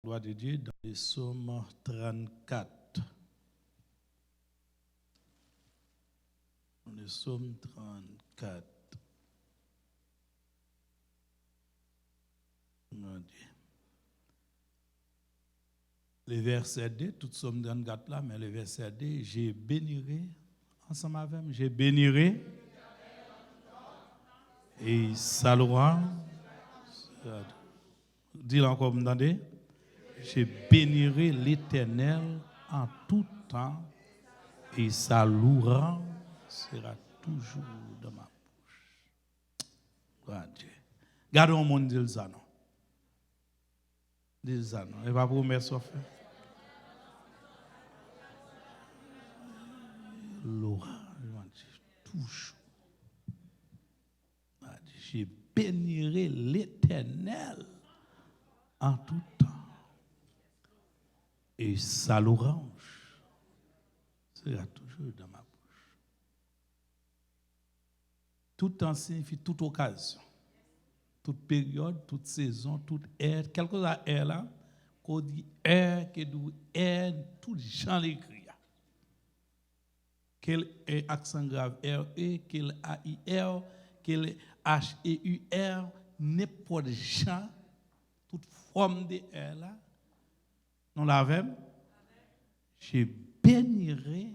Gloire de Dieu dans le psaume 34. Dans le psaume 34. Le verset 2, tout psaume 34 là, mais le verset 2, j'ai bénirai, ensemble avec moi, j'ai bénirai, et il saluera. Dis-le encore, vous entendez? Je bénirai l'Éternel en tout temps et sa louange sera toujours dans ma bouche. Gloire à Dieu. Gardons mon Dieu ça non. Dis ça non. Et pas promettre ça fait. Louange toujours. Je bénirai l'Éternel en tout temps. Et sa louange sera toujours dans ma bouche. Tout temps signifie toute occasion, toute période, toute saison, toute ère. Quelque chose à ère là, qu'on dit ère, que dit ère, tout gens l'écrit. Quel est accent grave R-E, quel A-I-R, quel H-E-U-R, n'importe gens, toute forme de R là. Nous l'avons. Je bénirai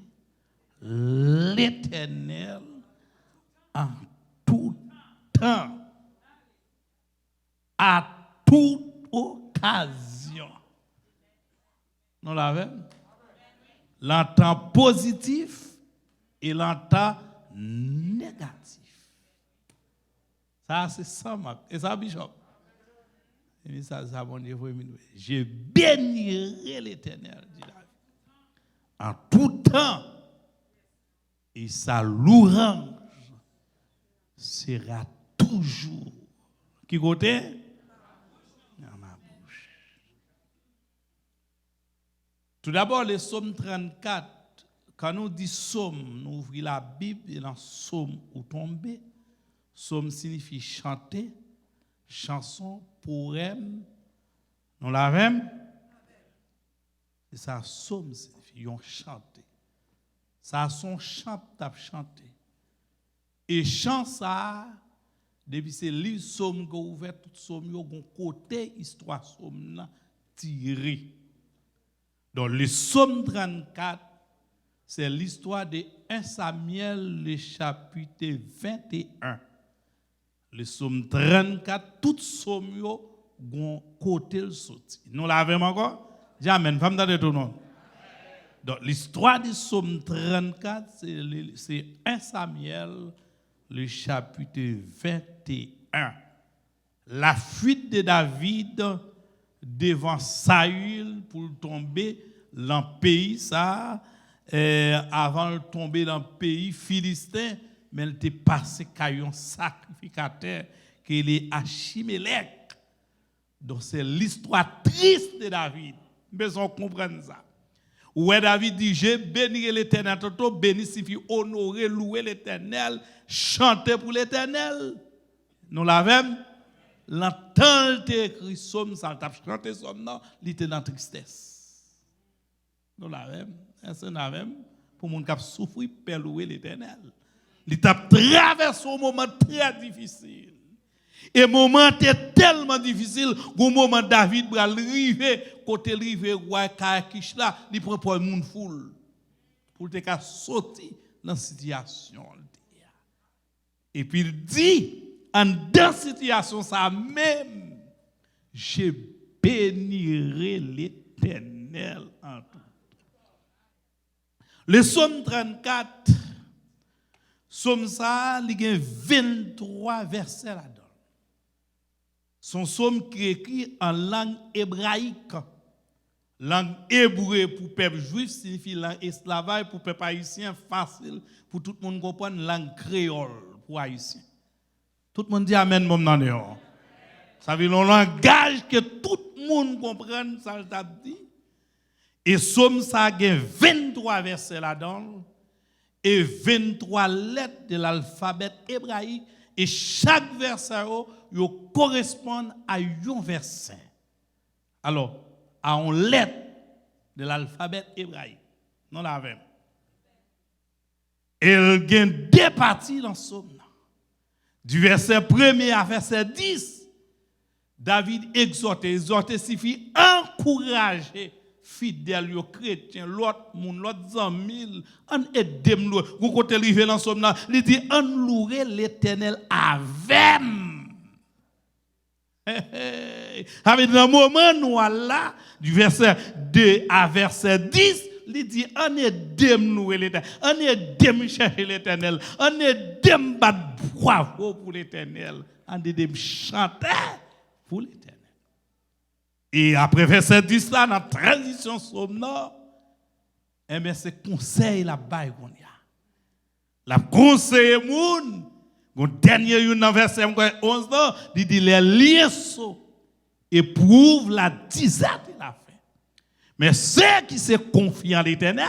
l'Éternel en tout temps, à toute occasion. Nous l'avons. L'entend positif et l'entend négatif. Ça, c'est ça, et ça, Bishop. Et ça, bon Dieu, je bénirai l'Éternel, dit David, en tout temps, et sa louange sera toujours. Qui côté? Dans ma bouche. Tout d'abord, le psaume 34, quand nous disons psaume, nous ouvrons la Bible et dans psaume ou tomber. Psaume signifie chanter, chanson, poème. Nous l'avons. Et ça, psaume signifie chanter. Ça, son chant t'a chanté. Et chant ça, depuis c'est livre psaume qu'on ouvert tout psaume, il y a un côté histoire psaume tiré. Donc le psaume 34, c'est l'histoire de 1 Samuel, le chapitre 21. Le psaume 34, tout psaume gon côté le sorti. Nous l'avons encore? Dis amen, femme dans tout nom. Donc l'histoire du psaume 34, c'est 1 Samuel, le chapitre 21. La fuite de David devant Saül pour tomber dans le pays, ça, avant de tomber dans le pays philistin, mais elle était passé caillon sacrificateur qui est Achimélec. Donc c'est l'histoire triste de David. Mais on comprend ça. Où David dit, je bénirai l'Éternel, béni signifie honorer, louer l'Éternel, chanter pour l'Éternel. Nous l'avons. L'entend écrit somme, ça t'a chanté somme, non, il était dans la tristesse. Nous l'avons. C'est l'avons. Pour mon cap souffrir, pour louer l'Éternel. Il t'a traversé un moment très difficile. Et le moment était tellement difficile, au moment David va arriver, côté arrivé roi Kakish là, il prend pour le monde foule pour te sortir dans la situation. Et puis il dit, en dans cette situation ça même, je bénirai l'Éternel en tout. Le psaume 34, psaume ça, il y a 23 versets là-dedans. Son psaume qui est écrit en langue hébraïque. Langue hébreu pour peuple juif signifie langue esclavage pour peuple haïtien facile pour tout le monde comprendre langue créole pour haïtien. Tout le monde dit amen mon nan. Ça veut dire un langage que tout le monde comprenne ça t'a dit. Et psaume ça a 23 versets là-dedans et 23 lettres de l'alphabet hébraïque et chaque verset correspond à un verset. Alors, à une lettre de l'alphabet hébraïque. Non la même. Et il y a deux parties dans ce psaume. Du verset 1er à verset 10, David exhorte signifie encourager fidèles chrétiens, l'autre monde, l'autre amis, on aide nous. Vous côté rivé dans somme là, il dit on louer l'Éternel avec. Avec dans moment nous là du verset 2 à verset 10, il dit on aide nous l'Éternel, on aide chercher l'Éternel, on aide battre bravo pour l'Éternel, on aide chanter pour l'Éternel. Et après verset 10 là, dans la transition sonore, eh bien c'est conseil la baille qu'on y a. La conseil moun, le dernier dans verset 11 là, il dit les liens éprouvent la disette de la fin. Mais ceux qui se confient en l'Éternel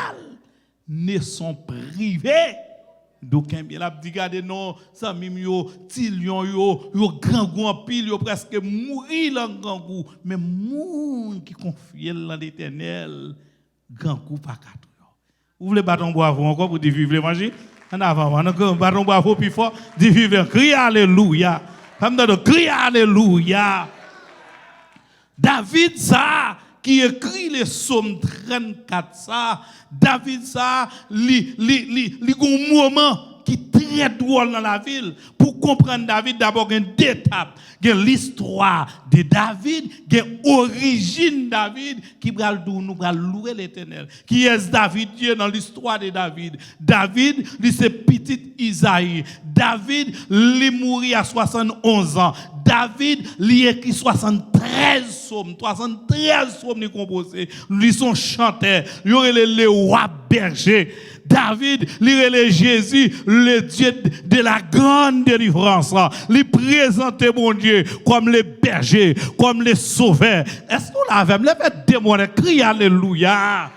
ne sont privés d'aucun bien. La dit regardez non, ça mime yo, tilion yo grand goût en pile, yo presque mourir dans grand goût, mais moun qui confie en l'Éternel, grand goût pas quatre. Vous voulez battre bravo encore pour dire vivre l'évangile? En avant, on a battre bravo plus fort, dire vivre, crier alléluia. Comme dans crier alléluia. David ça qui écrit le psaume 34 ça, David ça, un moment qui est très drôle dans la ville. Pour comprendre David, d'abord, il y a deux étapes. Il y a l'histoire de David, il y a l'origine de David, qui va louer l'Éternel. Qui est David Dieu dans l'histoire de David? David, lui, c'est petit Isaïe. David, lui, mourit à 71 ans. David, lui, écrit 73 psaumes. 73 psaumes, lui, composés. Lui, son chanteur. Lui, il est le roi berger. David, lui, Jésus, le Dieu de la grande délivrance. Lui présenter mon Dieu comme le berger, comme le sauveur. Est-ce qu'on l'avait? Le fait démoner, crier alléluia.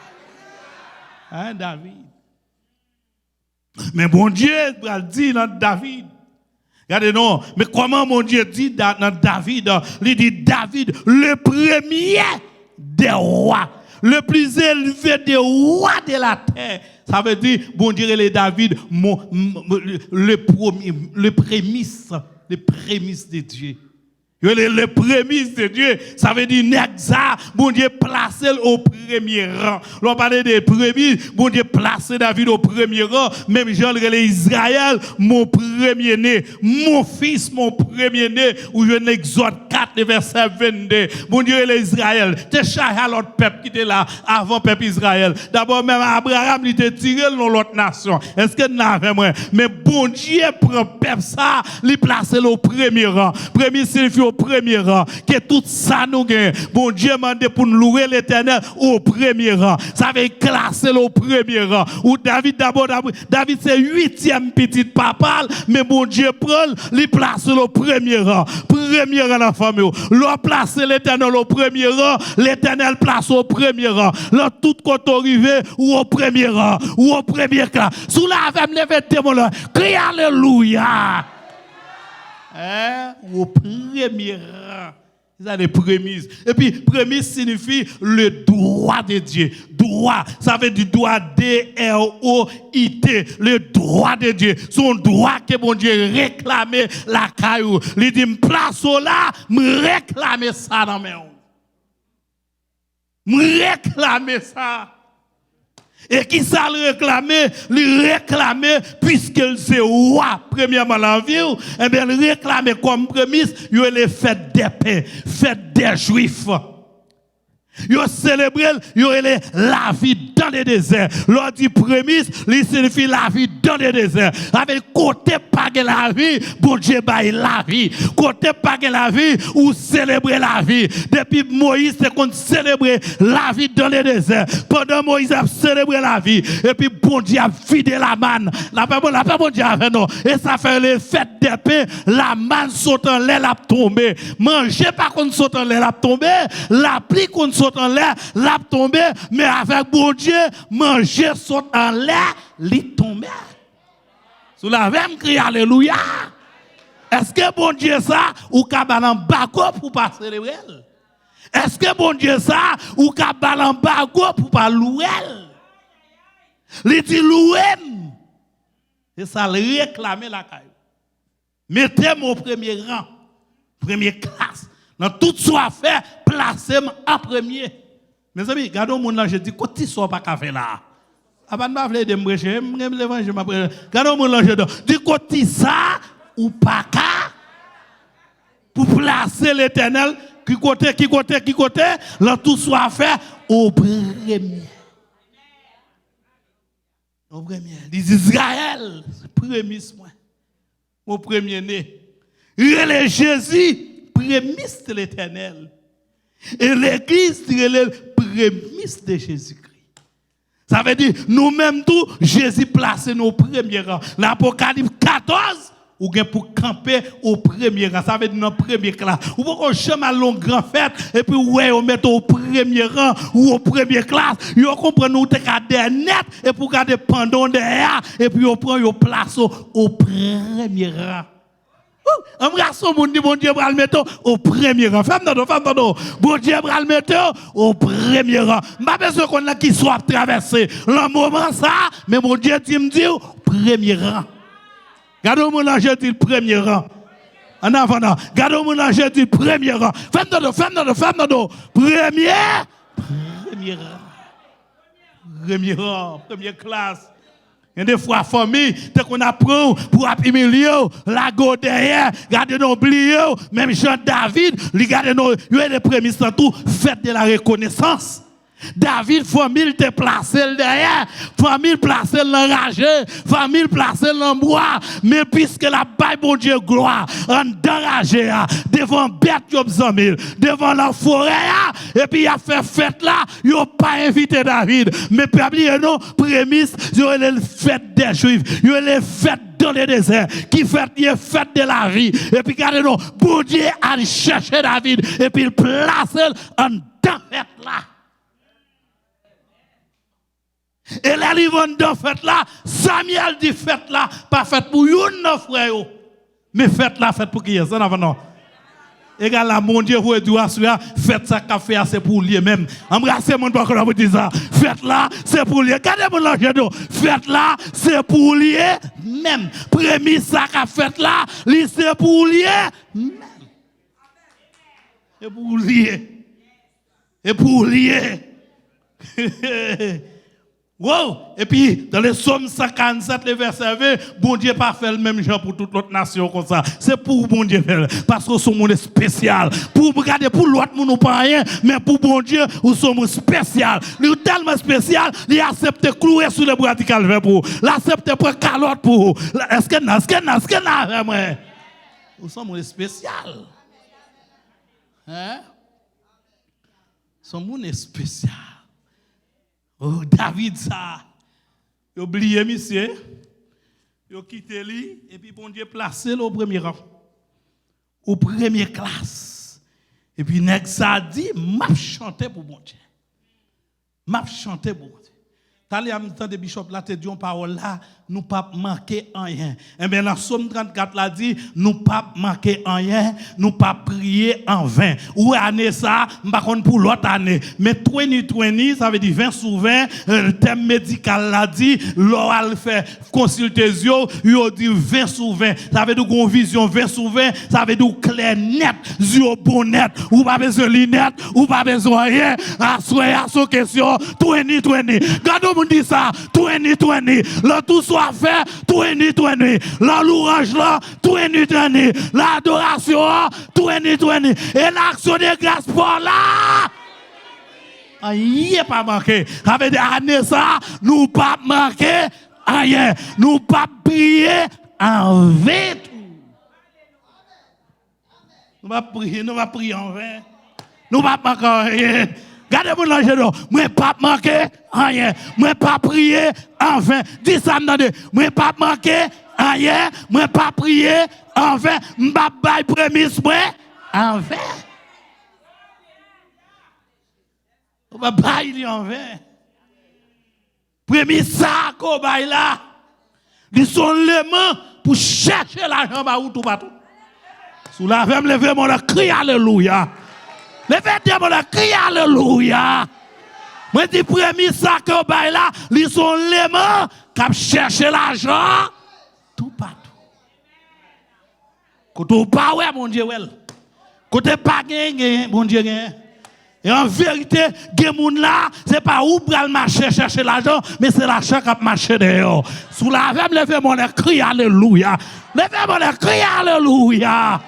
Hein, David? Mais mon Dieu, il dit dans David. Regardez, non, mais comment mon Dieu dit dans David? Il dit David, le premier des rois. Le plus élevé des rois de la terre. Ça veut dire, bon Dieu, les David, le prémisse de Dieu. Le prémisse de Dieu, ça veut dire Nexa, bon Dieu placé au premier rang. L'on parle des prémices, bon Dieu placé David au premier rang, même Jean le Israël, mon premier-né, mon fils, mon premier-né, où je n'exhorte 4, verset 22. Bon Dieu l'Israël, t'es chargé à l'autre peuple qui était là avant peuple Israël. D'abord même Abraham il était tiré dans l'autre nation. Est-ce que nous avons moi? Mais bon Dieu prend peuple ça, il place au premier rang. Premier signifie au premier rang, que tout ça nous gagne. Bon Dieu m'a demandé pour nous louer l'Éternel au premier rang. Ça veut classer au premier rang. Ou David d'abord, David c'est 8e petit papa, mais bon Dieu prend, il place au premier rang. Premier rang dans la famille. L'on place l'Éternel au premier rang, l'Éternel place au premier rang. Là tout côté arrivé ou au premier rang, ou au premier classe. Sous la va me lever témoin, crie alléluia. Au premier rang. Ça des prémices. Et puis, prémisse signifie le droit de Dieu. Droit, ça veut dire droit D-R-O-I-T. Le droit de Dieu. Son droit que mon Dieu réclame la caillou. Il dit, me place là, me réclame ça dans mes mains. Me réclame ça. Et qui ça le réclamer, puisque c'est roi, premièrement la vie, eh bien, le réclamer comme prémisse, il y a les fêtes des paix, fêtes des juifs. Yo célébrer la vie dans le désert. L'on dit prémisse, il signifie la vie dans le désert. Avec côté pas la vie, bon Dieu baille la vie. Côté pas la vie, ou célébrer la vie. Depuis Moïse, c'est qu'on célébrait la vie dans le désert. Pendant Moïse a célébré la vie. Et puis bon Dieu a vidé la manne. La paix bon Dieu avait non. Et ça fait les fêtes des pains, la manne saute en l'air, la tombe. Manger pas qu'on saute en l'air, la tombe. La pluie qu'on saute en l'air, l'a tombé, mais avec bon Dieu, manger saute en l'air, l'y tombe. Sous la même cri alléluia. Est-ce que bon Dieu ça, ou kabanan bako pour pas célébrer? Est-ce que bon Dieu ça, ou ka balan bago pour pas louer? Il dit louer. Et ça le réclamer la caille. Mettez-moi au premier rang, première classe. Dans toute soit fait, placez-moi en premier. Mes amis, regardez mon là, je dis, quand tu sors pas café là. Avant de m'appeler de me prêcher, je m'appelle. Regardez mon là, je dis, quand tu ça ou pas qu'à pour placer l'Éternel, qui côté, là tout soit fait au premier. Au premier. Les Israël, prémisse moi. Au premier-né. Il est Jésus, prémisse de l'Éternel. Et l'Église, c'est le prémisse de Jésus-Christ. Ça veut dire, nous-mêmes tout, Jésus place nos premiers rangs. L'Apocalypse 14, ou bien pour camper au premier rang. Ça veut dire dans le premier classe. Ou pour jamais à long grand fête, et puis ouais, on met au premier rang ou au premier classe. Vous comprenez, nous avons net, et pour garder pendant derrière, et puis on prend une place au premier rang. Un garçon, bon Dieu, va le mettre au premier rang. Femme, bon Dieu, va le mettre au premier rang. Je n'ai pas besoin qu'on a qui soit traversé. Le moment ça, mais mon Dieu, tu me dis, premier rang. Gardez-moi là, je dis le premier rang. En avant, gardez-moi là, je dis le premier rang. Femme, premier rang, première classe. Il y a des fois, famille, dès qu'on apprend pour humilier, la go derrière, garder nos oubliés, même Jean David, regardez nos, il y a des prémices dans tout, faites de la reconnaissance. David, famille te placé derrière, famille placé l'enragé, famille placé l'embois, mais puisque la Bible, bon Dieu, gloire, en enragé, devant bête, devant la forêt, et puis il a fait fête là, il n'a pas invité David, mais puis non, prémisse, il y a les fêtes des Juifs, il y a les fêtes dans le désert, qui fait les fêtes de la vie, et puis regardez-nous, bon Dieu a cherché David, et puis il place en dans fête là. Et là, ils vont dans fête là, Samuel dit fête là, pas fête pour une frère, mais fête là, fête pour qui est ça, non? Et là, mon Dieu, vous êtes assuré, fête ça qu'a fait, c'est pour lui même. Embrassez mon doigt quand vous dites ça. Fête là, c'est pour lui. Regardez mon langage, fête là, c'est pour lui même. Premier ça qu'a fait là, c'est pour lui même. Et pour lui. Et pour lui. Wow! Et puis, dans les Psaumes 147, le verset 20, bon Dieu pas fait le même genre pour toute l'autre nation comme ça. C'est pour bon Dieu faire. Parce que son monde est spécial. Pour regarder pour l'autre monde, nous pas rien, mais pour bon Dieu, nous sommes spécial. Nous sommes tellement spécial, il accepte clouer sur le bras du calvaire pour vous. L'accepte prendre calotte pour vous. Est-ce que nous sommes spécial. Hein? Son monde est spécial. Oh, David, ça. Il a oublié, monsieur. Il a quitté lui. Et puis, bon Dieu, placé au premier rang. Au première classe. Et puis, nèg ça dit, m'a chanté pour bon Dieu. M'a chanté pour bon Dieu. T'as les amis de Bishop là, te dit une parole là, nous pas manquer rien. Et bien, dans Somme 34 là dit, nous pas manquer rien, nous pas prier en vain. Ou année ça, pas pour l'autre année. Mais 2020, ça veut dire 20 sur 20, le thème médical là dit, l'oral fait consultation, il dit 20 sur 20. Ça veut dire qu'on vision 20 sur 20, ça veut dire clair net, yeux bon net, ou pas besoin de lunettes, ou pas besoin de rien. Assoyez à son question, 2020. Gardons mon dit ça, 2020. Là tout soit fait, 2020. La louange là, 2020. L'adoration, 2020. Et l'action de grâce pour là. Il n'est pas manqué. Ça veut dire, année ça, nous pas manqué rien. Nous pas prier en vain. Nous pas prier en vain. Nous pas manquer rien. Gardez-moi l'ange, moi pas manquer rien. Moi pas prier en vain. Dis ça, m'dande. Moi pas manquer rien. Moi pas prier en vain. M'pa bail prémisse moi en vain. On va bailler en vain. Prémisse ça qu'on baille là. Ils sont les mains pour chercher l'argent où tout partout. Sous la veille, lever mon cri alléluia. Levez mon cri alléluia. Moi dis premier ça que bail là, ils sont léments qui chercher l'argent tout partout. Côté pas ouais mon Dieu ouais. Côté pas gagner mon Dieu gagne. Et en vérité, gen moun là, c'est pas où pour le marché chercher l'argent, mais c'est l'argent qui a marché dehors. Sous la veille, levez mon cri alléluia. Levez mon cri alléluia.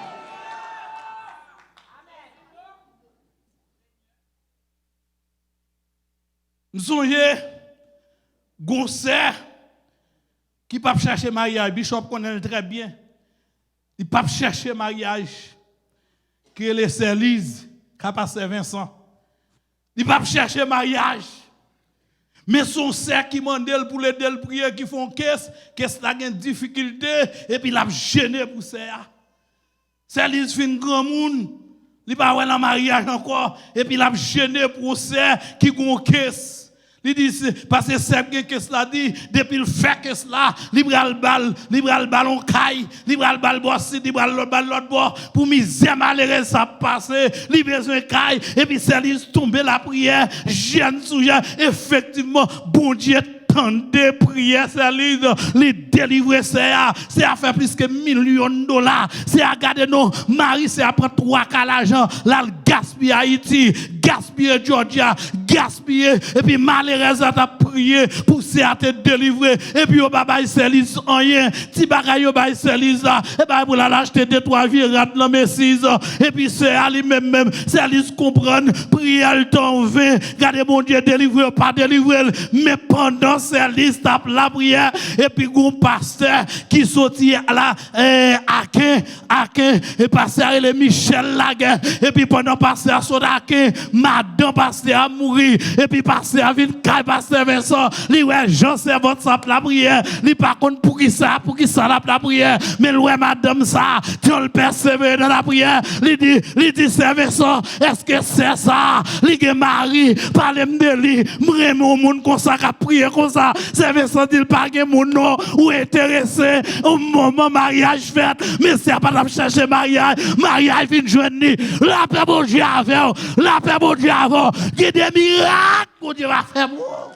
Nous sommes Gonçalves qui ne peut pas chercher mariage. Bishop connaît très bien. Il ne peut pas chercher mariage. Qui est les Élise, qui a passé Vincent. Il ne peut pas chercher mariage. Mais son sœur qui m'a dit pour l'aider le prier, qui font caisse là une difficulté, et puis il a gêné pour ça. Élise fait un grand monde. Il n'a pas de mariage encore, et puis il a gêné pour ça qui font caisse. Il dit, parce que c'est que cela dit, depuis le fait que cela, libéral ballon caille, libéral bal bossi, libéral l'autre bord, pour misère malheureuse ça passe, libéral caille, et puis c'est tomber la prière, jeune sous effectivement, bon Dieu, tendez prière, c'est les délivrer, c'est à faire plus que millions de dollars, c'est à garder nos maris, c'est à prendre 3 cas l'argent, là, gaspiller Haïti, gaspiller Georgia, gaspiller, et puis malheureusement, t'as prié pour ça te délivrer, et puis au baba, c'est lise rien, ti bagaille au baba, c'est lise là, et bien pour l'acheter 2-3 virades dans mes 6 ans, et puis c'est à lui-même, c'est lise comprendre, prier le temps 20, gardez mon Dieu, délivrer, pas délivrer, mais pendant c'est liste tape la prière, et puis un pasteur qui sortit là, Akin, et pasteur le Michel Laguerre, et puis pendant pasteur son Akin, madame pasteur a mouru, et puis pasteur a venu caille pasteur Vincent, lui ouais Jean c'est votre sape la prière, lui par contre pour qui ça la prière, mais ouais madame ça, tu le persévère dans la prière, lui dit c'est Vincent, est-ce que c'est ça, lui est mari, parlez-moi de lui, m'aime au monde comme ça qui prier comme ça, c'est Vincent dit pas que mon nom ou intéressé au moment mariage fait, mais c'est pas de chercher mariage vient joindre la paix bon Dieu avant, la paix bon Dieu avant, qui des miracles que Dieu va faire pour.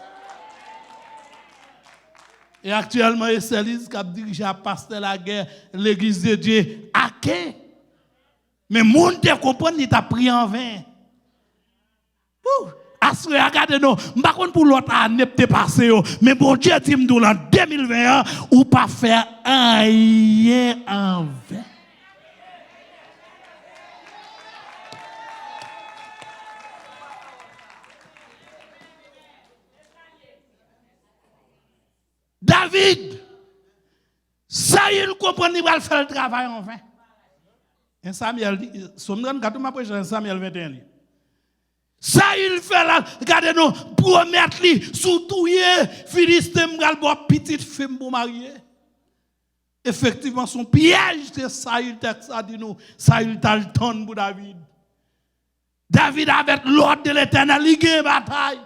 Et actuellement, c'est Élise qui a dirigé à pasteur la guerre, l'église de Dieu, à qui? Mais mon Dieu comprend, il t'a pris en vain. Assuré, regardez-nous, par contre pour l'autre année peut passer, mais bon Dieu dit nous en 2021, ou pas faire rien en vain. David, ça il comprend, il va faire le travail en vain. Et Samuel dit, Samuel 21. Ça il fait là, regardez-nous, promettre lui, surtout Philistin m'gal boire petite femme pour marier. Effectivement, son piège, c'est ça il texte ça dit nous, ça il t'a le temps pour David. David avec l'ordre de l'Éternel, il gagne bataille.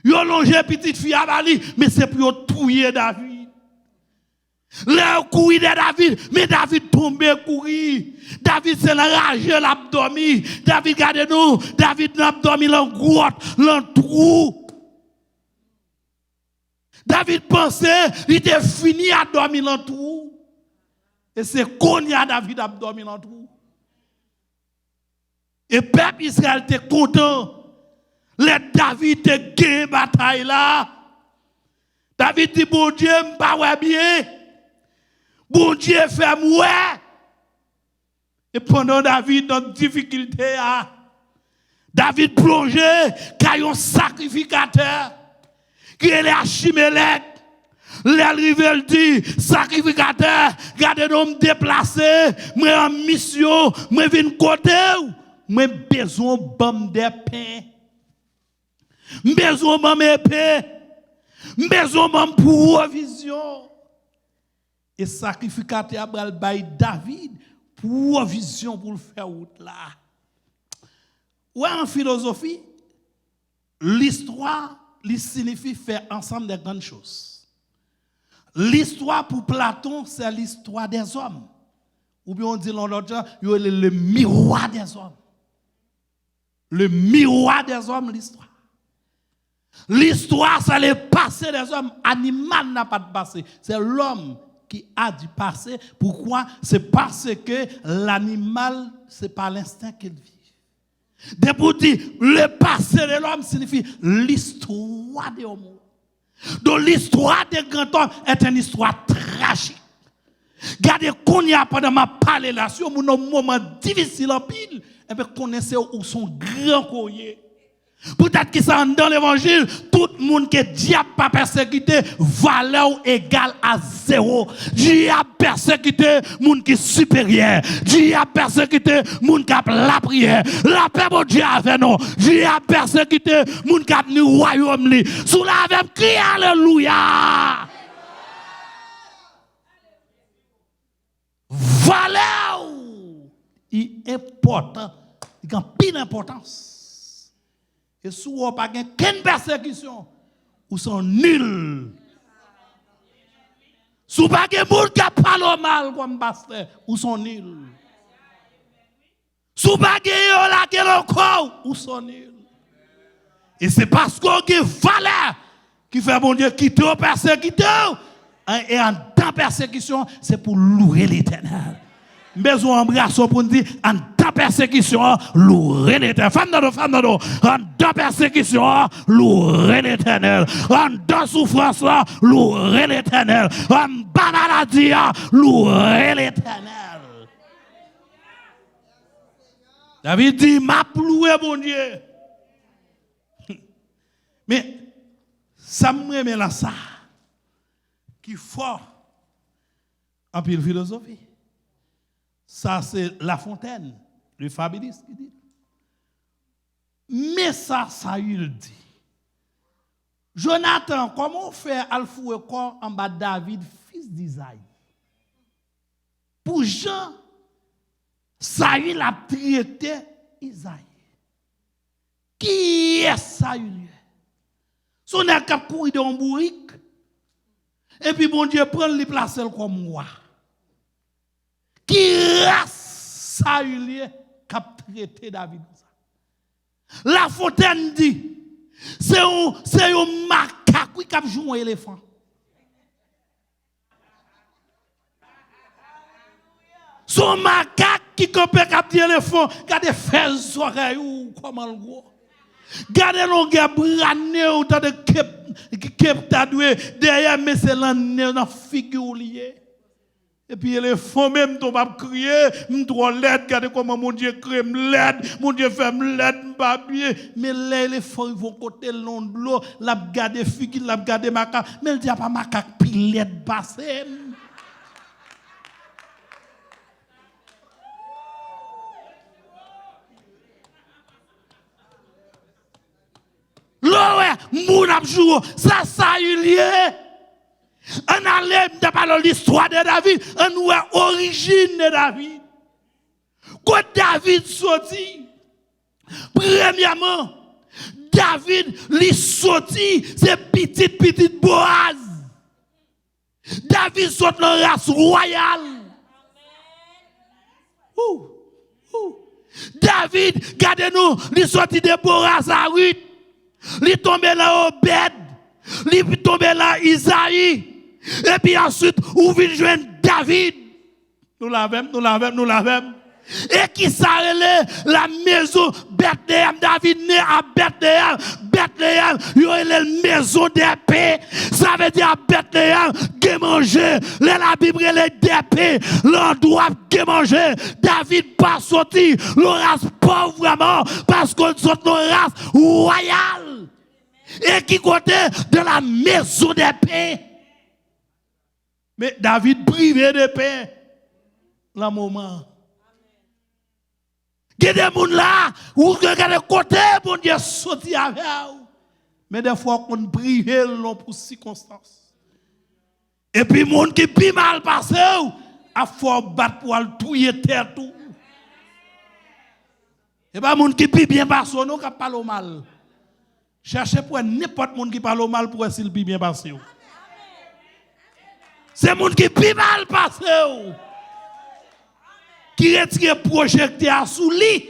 Il a longé petite fille à Bali, mais c'est pour tuer David. Là, courir de David, mais David tombe courir. David s'est enragé l'abdomen. David, regardez-nous, David l'abdomen, l'engrotte, l'entrou. David pensait, il était fini à dormir l'entrou. Et c'est qu'on y a David à dormir l'entrou. Et peuple Israël était content. Les David te gagné bataille là. David dit, bon Dieu, m'pas bien. Bon Dieu fait moi. Et pendant David dans difficulté, David plongé, car un sacrificateur, qui est Achimélec. L'arrivé le dit, sacrificateur, gardez-nous me déplacer, moi en mission, moi viens côté, moi besoin de pain. Besoin de épée, besoin de provision. Et sacrificateur Abraham bail David provision pour le faire route là. Ouais, en philosophie, l'histoire signifie faire ensemble des grandes choses. L'histoire pour Platon, c'est l'histoire des hommes. Ou bien on dit l'autre, il est le miroir des hommes. le miroir des hommes, l'histoire. L'histoire, c'est le passé des hommes. Animal n'a pas de passé. C'est l'homme qui a du passé. Pourquoi? C'est parce que l'animal, c'est par l'instinct qu'il vit. Depuis le passé de l'homme signifie l'histoire de l'homme. Donc l'histoire des grands hommes est une histoire tragique. Gardez qu'on y a pendant ma parler là sur mon moment difficile en pile, et bien connaissez où son grand courrier. Peut-être que ça dans l'évangile, tout le monde qui est diable pas persécuté, valeur égale à zéro. Diable persécuté, monde qui est supérieur. Diable persécuté, monde qui a la prière. La paix de Dieu avec nous. Diable persécuté, monde qui a le royaume. Sous la même cri, alléluia. Valeur est important. Il a pile d'importance. Et si vous n'avez pas de persécution, vous sont nuls. Si vous n'avez pas de monde qui parle mal comme pasteur, vous sont nuls. Si vous n'avez pas de corps, vous sont nuls. Et c'est parce qu'on a une valeur qui fait mon Dieu quitter aux persécuteurs. Et en temps persécution, c'est pour louer l'Éternel. Besoin d'embrasser pour nous dire, en temps persécution, louer l'Éternel. Femme d'ado, en temps persécution, louer l'Éternel. En temps souffrance, louer l'Éternel. En bas maladie, louer l'Éternel. David dit, m'a loué mon Dieu. Mais, ça me remet là ça. Qui fort en pile philosophie. Ça, c'est La Fontaine, le fabuliste qui dit. Mais ça, il dit. Jonathan, comment faire Alfou et corps en bas de David, fils d'Isaïe? Pour Jean, Saül a traité Isaïe. Qui est Saül? Son a cap courir dans un bourrique. Et puis, bon Dieu, prend les places comme moi. Qui race Saül qui a traité David? La Fontaine dit, c'est un macaque qui a joué un éléphant. Son macaque qui compare avec l'éléphant, qui a des fesses oreilles ou comment le gros. Gardez nos gars brané ou dans de kep tadoué derrière mais c'est dans figure lié. Et puis l'éléphant même ton pas crier, m'droit l'aide, regardez comment mon Dieu crée l'aide, mon Dieu fait l'aide pas bien, mais l'éléphant ils vont côté long de l'eau, l'a garder figure, l'a garder macaque, mais il dit pas macaque puis l'aide passer. L'oué, moun abjou, ça il y est. On allait de l'histoire de David, on voit l'origine de David. Quand David sorti, premièrement, David lui sorti, c'est petit Boaz. David sort dans la race royale. David, regardez-nous, lui sorti de Boaz à Ruth. Il est tombé là au bed, il est tombé là Isaïe, et puis ensuite, où vient joindre David. Nous l'avons. Et qui s'arrête la maison Bethléem. David né à Bethléem. Bethléem, il y a la maison des paix. Ça veut dire Bethléem, qui manger. La Bible est des paix. L'endroit qui manger. David pas sorti. Le race pauvre vraiment. Parce qu'on sort de race royale. Et qui côté de la maison des paix. Mais David privé de paix. Le moment. Il y a des gens là, où regardez côté, bon Dieu, sorti avec vous. Mais des fois, on prive pour circonstances. Et puis, les gens qui sont mal passé, il faut battre pour aller touiller terre tout. Et bien, les gens qui sont bien passé, nous qui parlent mal. Cherchez pour n'importe qui qui parle mal pour essayer de bien passé. C'est les gens qui sont mal passé. Qui retire projecteur sous lui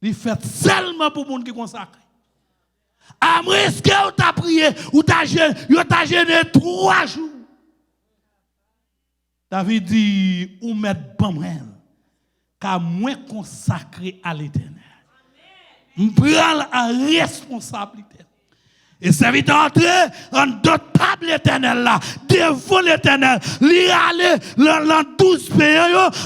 Il fait seulement pour les gens qui consacrent. À risque ou t'as prié, ou t'as gêné 3 jours. David dit, ou mettre bon moi, car moi consacré à l'Éternel. Je prends la responsabilité. Et serviteur entré en d'autres tables éternelles là, devant l'éternel, il allait dans 12 pays,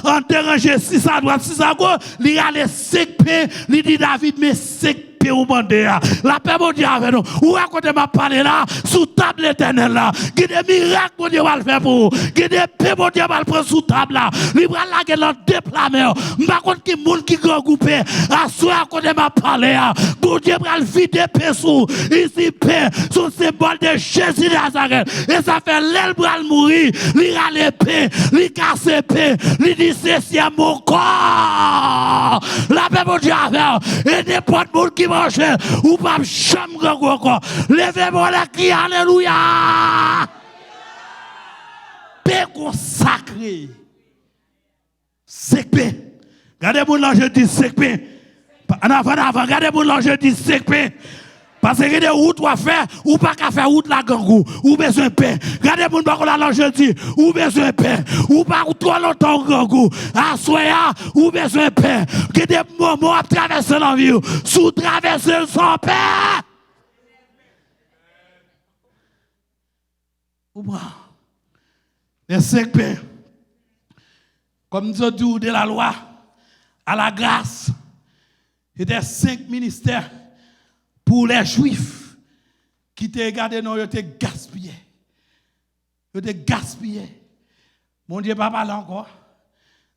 en déranger 6 à droite, 6 à gauche, il allait 5 pays, il dit David, mais 5 pays ou mandé. La paix, mon Dieu, avec nous. Ou à côté m'a parlé là, sous table éternelle là, qui des miracles, mon Dieu, va le faire pour vous, qui des paix, mon Dieu, va le prendre sous table là, il va la gueule en déplamer. Par contre, qui monde qui regroupé, à soi à côté m'a parlé, mon Dieu, va le vider paix sous, ici paix, sous symbole de Jésus de Nazareth. Et ça fait l'aile pour le mourir, il a l'épée, il casse l'épée, il dit c'est mon corps. La paix, mon Dieu, et n'importe monde qui mange, ou pas chambre encore. Levez-moi la cri, alléluia. Paix consacrée. C'est paix. Regardez-moi là, je dis c'est paix. En avant, regardez-moi là, je dis c'est paix. Parce que des routes à faire, ou pas qu'à faire route la gangou, ou besoin de paix. Regardez-moi là, je dis, ou besoin de paix, ou pas trop longtemps gangou. À soya, ou besoin de paix. Que des moments à traverser la vie, sous traverser sans paix. Ou pas. Les 5 paix. Comme nous avons dit de la loi, à la grâce, il y a 5 ministères pour les Juifs qui te regardé, non, ils te gaspillé. Ils te gaspillé. Mon Dieu, papa, là encore,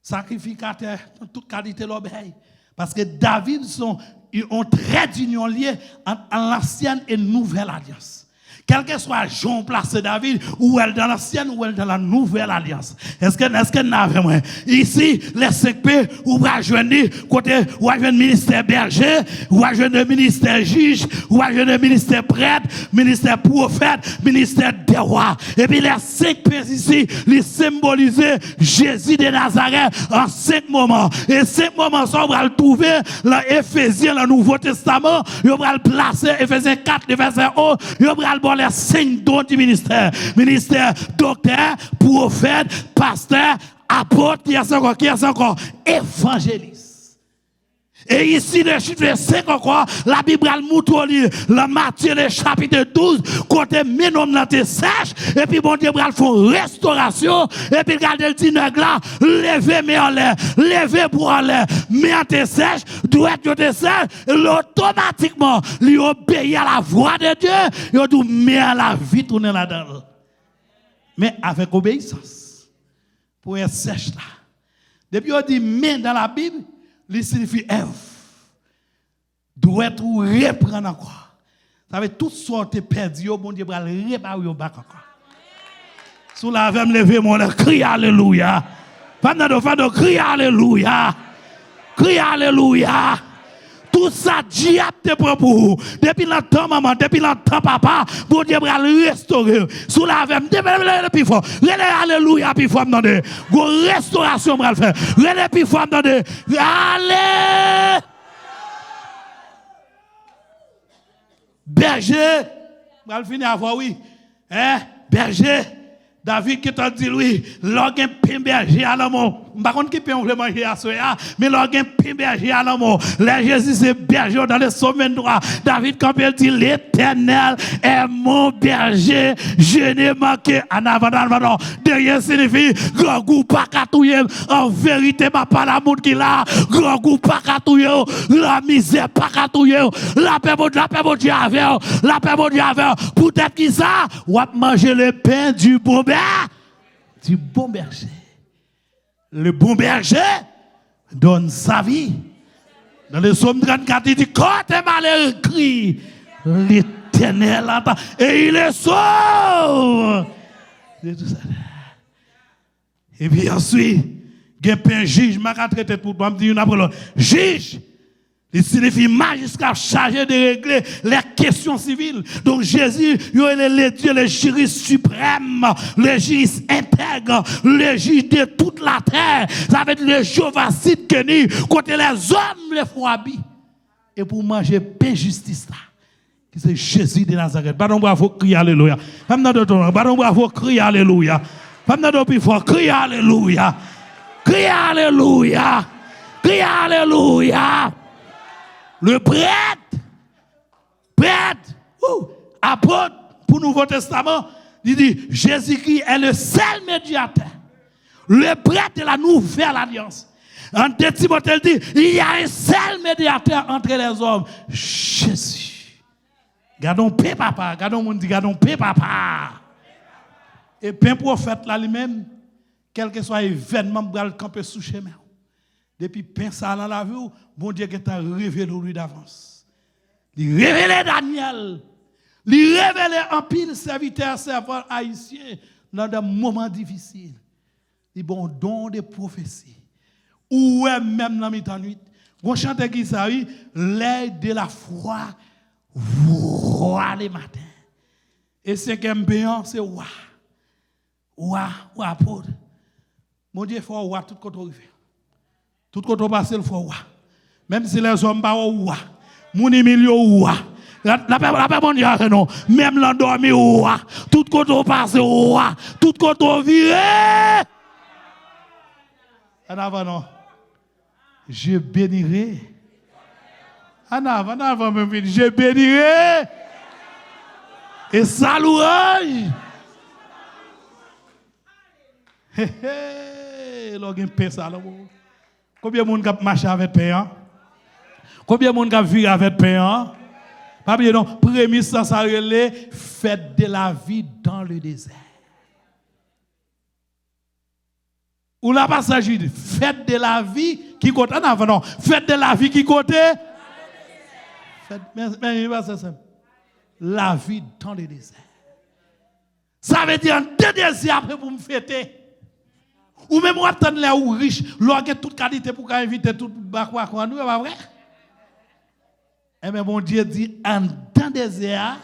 sacrificateur, toute qualité l'obéit. Parce que David sont un trait d'union lié entre l'ancienne et nouvelle alliance. Quel que soit Jean placé David, ou elle dans l'ancienne, ou elle dans la nouvelle alliance. Est-ce que nous avons ici, les 5 P, ou va joindre côté, ou va joindre ministère berger, ou va joindre ministère juge, ou va joindre ministère prêtre, ministère prophète, ministère des rois. Et puis les 5 P ici, les symboliser Jésus de Nazareth en 5 moments. Et 5 moments, ça, on va le trouver dans Éphésiens, le Nouveau Testament, on va le placer, Éphésiens 4, verset 11, on va le les 5 dons du ministère. Ministère docteur, prophète, pasteur, apôtre, qui est encore évangéliste. Et ici, le chiffre 5 encore, la Bible a montré le Matthieu, le chapitre 12, côté ménom dans tes sèches, et puis bon Dieu, il faut restauration, et puis regardez le dîner là, levez mais en l'air, levez pour en l'air, mais en tes sèches, doit être tes sèches, automatiquement, lui obéit à la voix de Dieu, il doit mettre la vie tourner là-dedans. Mais avec obéissance, pour être sèche là. Depuis on dit mais dans la Bible, il signifie Ève. Doit être reprendre encore. Ça veut tout sorte perdu, bon Dieu va réparer au bac encore. Sous la veille me lever mon cri alléluia. Pendant de cri alléluia. Cri alléluia. Tout ça diable te prend pour vous. Depuis longtemps maman, depuis longtemps papa, bon Dieu va le restaurer. Sous la veille, le plus fort. Alléluia plus fort me donner. Go restauration va le faire. Le plus fort me donner. Allez. Berger, va le finir à voir oui. Hein, berger. David qui t'a dit lui, l'organe pain berger à l'amour. Par contre qui peut on manger à soya, mais l'organe pain berger à l'amour. Là Jésus c'est berger dans le sommet droit. David quand il dit l'Éternel est mon berger, je n'ai manqué en avant. Derrière signifie grand goût pas catouiller. En vérité ma pas l'amour qui là, grand goût pas catouiller, la misère pas catouiller. La paix mon Dieu avec, la paix mon Dieu avec. Peut-être qui ça, ou à manger le pain du bon du bon berger. Le bon berger donne sa vie. Dans le psaume 34, il dit, quand t'es malheureux, crie, l'Éternel attend, et il est sauve. Et puis ensuite, il y a un juge, je vais traiter pour toi, je me dis une après l'autre. Juge, il signifie magistrat chargé de régler les questions civiles. Donc Jésus, il est le Dieu, le juge suprême, le juge intègre, le juge de toute la terre. Ça veut dire le Jéhovah Sidkeni, côté les hommes les font habiller. et pour manger pain justice là. Qui c'est Jésus de Nazareth. Pas bravo, crier alléluia. Pas bravo, crier alléluia. Pas plus fort, crier alléluia. Crier alléluia. Crier alléluia. Le prêtre, apôtre pour le Nouveau Testament, il dit Jésus-Christ est le seul médiateur, le prêtre de la nouvelle alliance. En Timothée, il dit il y a un seul médiateur entre les hommes, Jésus. Gardons paix, papa. Gardons mon dit, gardons paix, papa. Et pain prophète là lui-même, quel que soit l'événement, il va camper sous chemin. Depuis pain ça dans la vie, bon Dieu qui t'a révélé lui d'avance. Il révélé Daniel. Il révélé en pile serviteur, servant haïtien dans des moments difficiles. Il bon don de prophétie. Ou même dans la nuit. On chante qui ça, l'aide de la foi. Roi les matins. Et cinquième payant, c'est roi. Roi, apôtre. Mon Dieu, il faut roi tout côté arrivé. Tout côté passé, il faut roi. Même si les hommes ne sont pas roi. Mon milieu roi. La paix mondiale, non. Même l'endormi roi. Tout côté passé, roi. Tout côté viré. En avant, non. Je bénirai. En avant, je bénirai. Et ça louange. Combien de monde a marché avec pain? Combien de monde a vécu avec pain? Pas bien non, premier sens à relais, fête de la vie dans le désert. Ou la passage dit, fête de la vie qui côté en avant, non, fête de la vie qui côté. Mais c'est simple. La vie dans le désert. Ça veut dire en deux désirs après pour me fêter. Ou même on attend les ou riches, l'on a toute qualité pour inviter tout bakwa quoi nous, pas vrai? Eh bien mon Dieu dit en deux désirs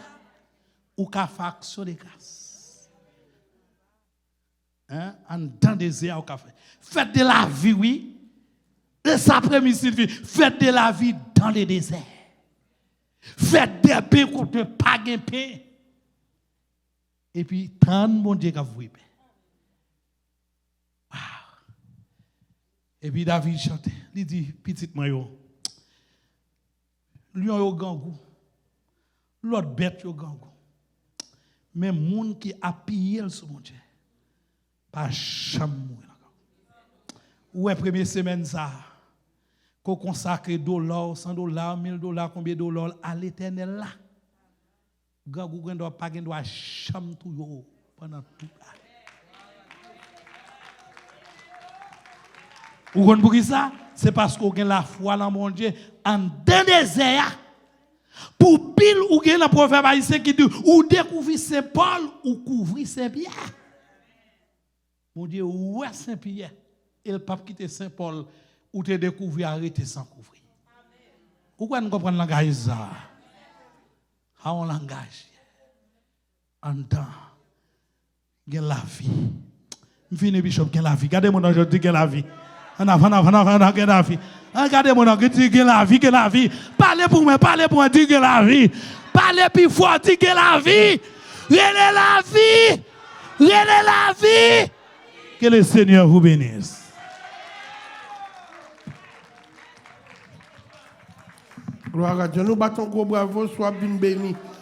ou ka faction de grâce. Hein? En deux désirs ou ka fait. Faites de la vie oui. Et ça après-midi, faites de la vie dans le désert. Faites des paix contre pas de paix. Et puis, tant mon Dieu qu'a vu. Wow. Et puis, David chante. Il dit, petit maillot. Lion yo gangou. L'autre bête yo gangou. Mais moun qui a pillé sur mon Dieu. Pas jamais mourir. Ouais, première semaine ça. Qu'on consacre $, $100, $1000, combien de dollars à l'Éternel là. Gangou ne doit pas doit cham tout pendant tout l'année. Vous comprenez pour ça? C'est parce qu'on a la foi dans mon Dieu en deux déserts. Pour pile ou gen la proverbe haïtien qui dit ou découvrir Saint-Paul ou couvrir Saint-Pierre. Mon Dieu, où est Saint-Pierre? Et le pape quitte Saint-Paul ou te découvrir arrêter sans couvrir. Pourquoi nous comprenons le langage ça? Un langage. En temps, il y a la vie. Je finis, Bishop, il y a la vie. Regardez-moi dans je dis qu'il y a la vie. En avant, il y a la vie. Regardez-moi dans je dis qu'il y a la vie, qu'il y a la vie. Parlez pour moi, dis qu'il y a la vie. Parlez plus fort, dis qu'il y a la vie. Relais la vie. Relais la vie. Que le Seigneur vous bénisse. Gloire à Dieu. Nous battons gros bravo, sois bien béni.